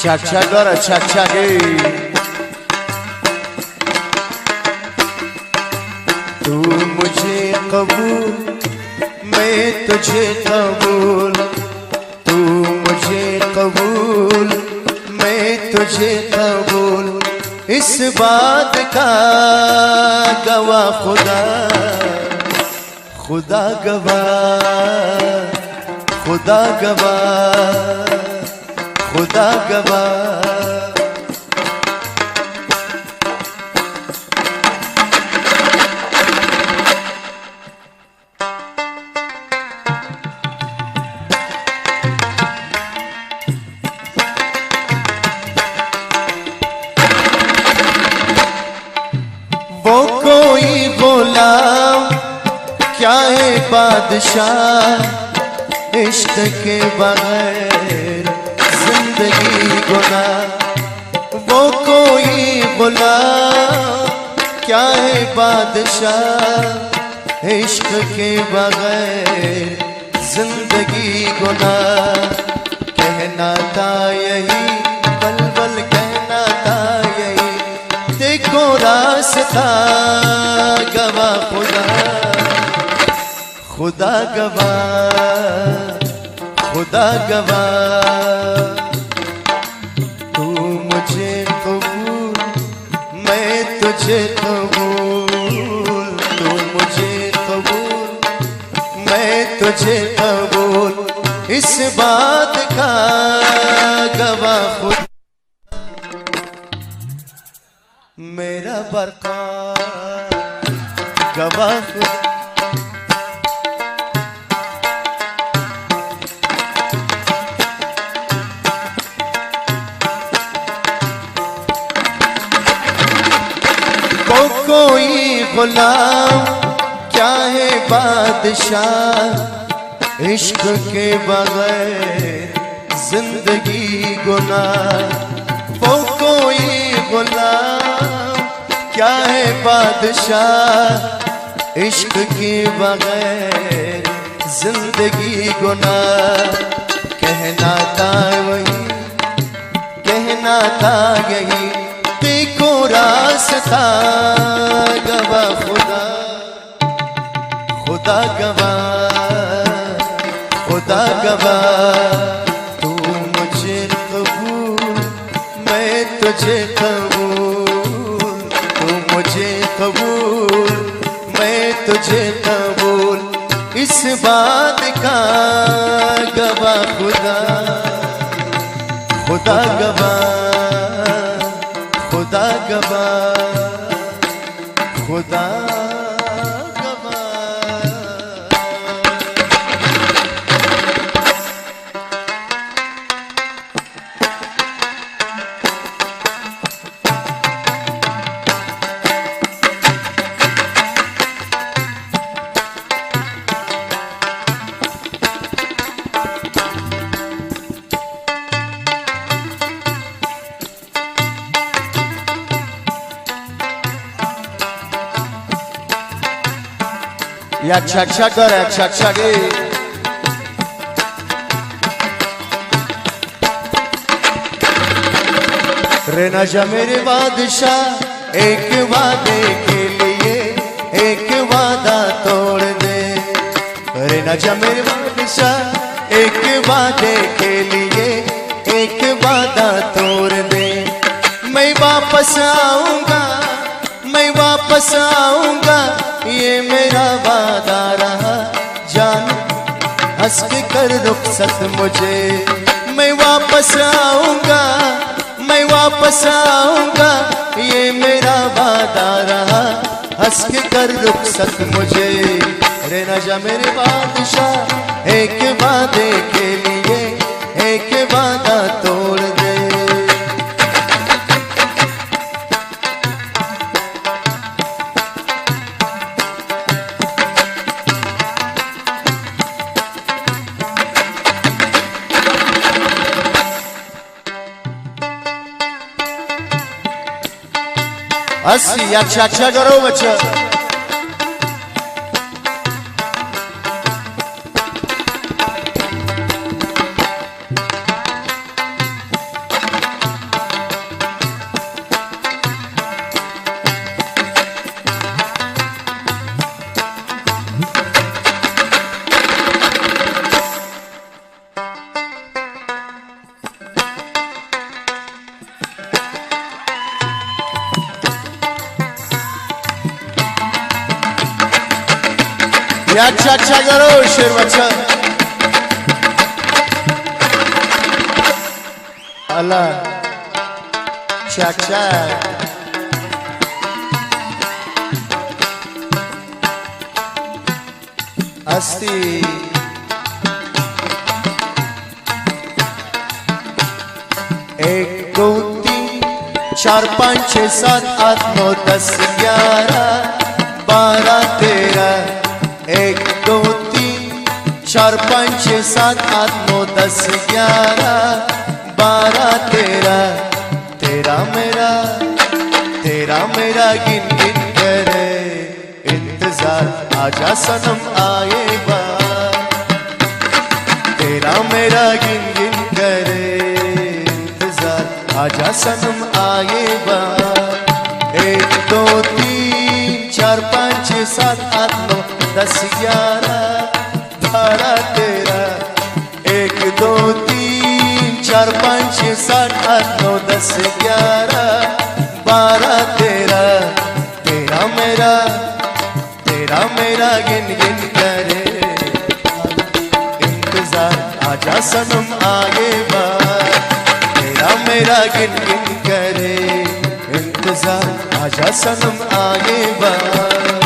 Çakçaklara çakçakı. तू मुझे कबूल मैं तुझे कबूल, तू मुझे कबूल मैं तुझे कबूल, इस बात का गवाह खुदा, खुदा गवाह, खुदा गवाह, खुदा गवाह। वो कोई गुलाम क्या है बादशाह, इश्क के बगैर जिंदगी गुनाह। वो कोई गुलाम क्या है बादशाह, इश्क के बगैर जिंदगी गुनाह। कहना था यही बलबल कहना था यही, देखो रास्ता गवाह खुदा, खुदा गवाह, खुदा गवाह। तू मुझे कबूल मैं तुझे कबूल, तू मुझे कबूल मैं तुझे कबूल, इस बात का गवाह खुदा। मेरा बरका गवाह खुदा। वो कोई गुलाम क्या है बादशाह, इश्क के बगैर जिंदगी गुनाह। वो कोई गुलाम क्या है बादशाह, इश्क के बगैर जिंदगी गुनाह। कहना था वही कहना था यही, देखो रास्ता गवाह खुदा, खुदा गवाह, खुदा गवाह। तू मुझे कबूल मैं तुझे कबूल, तू मुझे कबूल मैं तुझे कबूल, इस बात का गवाह खुदा, खुदा गवाह, खुदा गवाह, खुदा गवाह। Jak çak çaklar jak çak çak. रहना जा मेरे बादशाह एक वादे के लिए, एक वादा तोड़ दे। रहना जा मेरे बादशाह एक वादे के लिए, एक वादा तोड़ दे। मैं वापस आऊंगा, मैं वापस आऊंगा, ये मेरा वादा रहा। जान हंस के कर रुखसत मुझे, मैं वापस आऊंगा, मैं वापस आऊंगा, ये मेरा वादा रहा। हंस के कर रुखसत मुझे। रहना जा मेरे बादशाह एक वादे के लिए, एक वादा तोड़ दे। अस्सी अच्छा अच्छा करो बच्चा। ये अच्छा अच्छा करो शेर अच्छा अल्लाह अच्छा अस्ती एक दो तीन चार पाँच छः सात आठ नौ 10 11 12 13 एक दो तीन चार पाँच छः सात आठ नौ 10 11 12 13 तेरा मेरा गिन गिन करे इंतजार आजा सनम आए बार तेरा मेरा गिन गिन करे इंतजार आजा सनम आए बार एक दो तीन चार पाँच छः सात आठ नौ 10 11 12 13 एक दो तीन चार पाँच छः सात आठ नौ 10 11 12 13 तेरा मेरा गिन गिन करे इंतजार आजा सनम आगे बार तेरा मेरा गिन गिन करे इंतजार आजा सनम आगे बार